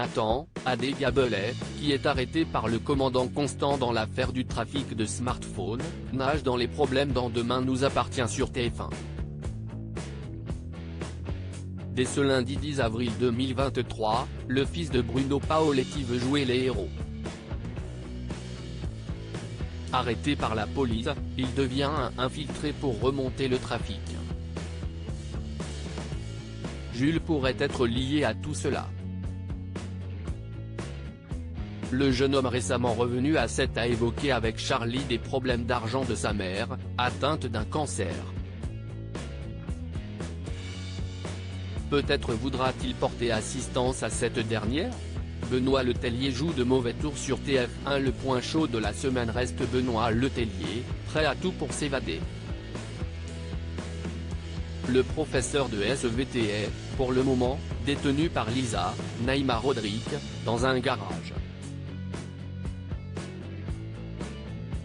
Nathan, AD Gabelet, qui est arrêté par le commandant Constant dans l'affaire du trafic de smartphones, nage dans les problèmes dans Demain nous appartient sur TF1. Dès ce lundi 10 avril 2023, le fils de Bruno Paoletti veut jouer les héros. Arrêté par la police, il devient un infiltré pour remonter le trafic. Jules pourrait être lié à tout cela. Le jeune homme récemment revenu à 7 a évoqué avec Charlie des problèmes d'argent de sa mère, atteinte d'un cancer. Peut-être voudra-t-il porter assistance à cette dernière ? Benoît Letellier joue de mauvais tours sur TF1. Le point chaud de la semaine reste Benoît Letellier, prêt à tout pour s'évader. Le professeur de SVT est, pour le moment, détenu par Lisa, Naïma Rodrigue, dans un garage.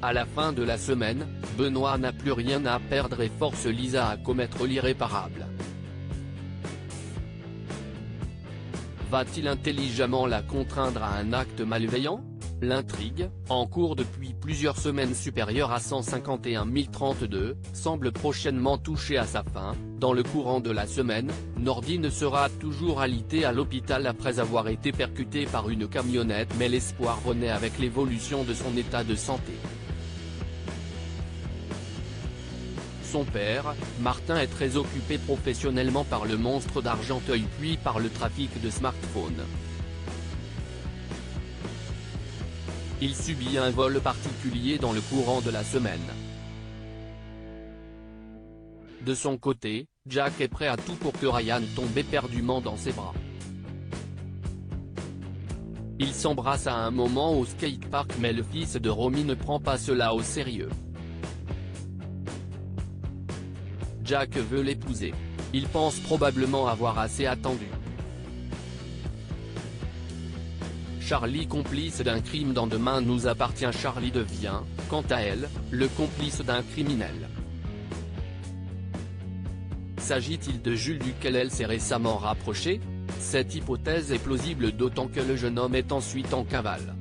À la fin de la semaine, Benoît n'a plus rien à perdre et force Lisa à commettre l'irréparable. Va-t-il intelligemment la contraindre à un acte malveillant ? L'intrigue, en cours depuis plusieurs semaines supérieure à 151 032, semble prochainement toucher à sa fin. Dans le courant de la semaine, Nordine sera toujours alité à l'hôpital après avoir été percuté par une camionnette, mais l'espoir renaît avec l'évolution de son état de santé. Son père, Martin, est très occupé professionnellement par le monstre d'Argenteuil puis par le trafic de smartphones. Il subit un vol particulier dans le courant de la semaine. De son côté, Jack est prêt à tout pour que Ryan tombe éperdument dans ses bras. Ils s'embrassent à un moment au skatepark mais le fils de Romy ne prend pas cela au sérieux. Jack veut l'épouser. Il pense probablement avoir assez attendu. Charlie complice d'un crime dans Demain nous appartient. Charlie devient, quant à elle, le complice d'un criminel. S'agit-il de Jules duquel elle s'est récemment rapprochée ? Cette hypothèse est plausible d'autant que le jeune homme est ensuite en cavale.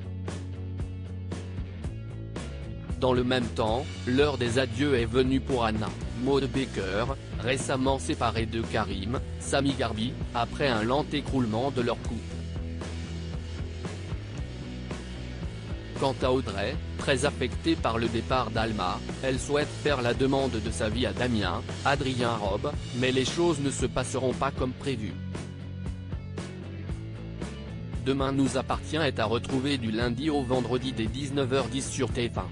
Dans le même temps, l'heure des adieux est venue pour Anna, Maud Baker, récemment séparée de Karim, Sami Garbi, après un lent écroulement de leur couple. Quant à Audrey, très affectée par le départ d'Alma, elle souhaite faire la demande de sa vie à Damien, Adrien Robe, mais les choses ne se passeront pas comme prévu. Demain nous appartient est à retrouver du lundi au vendredi dès 19h10 sur TF1.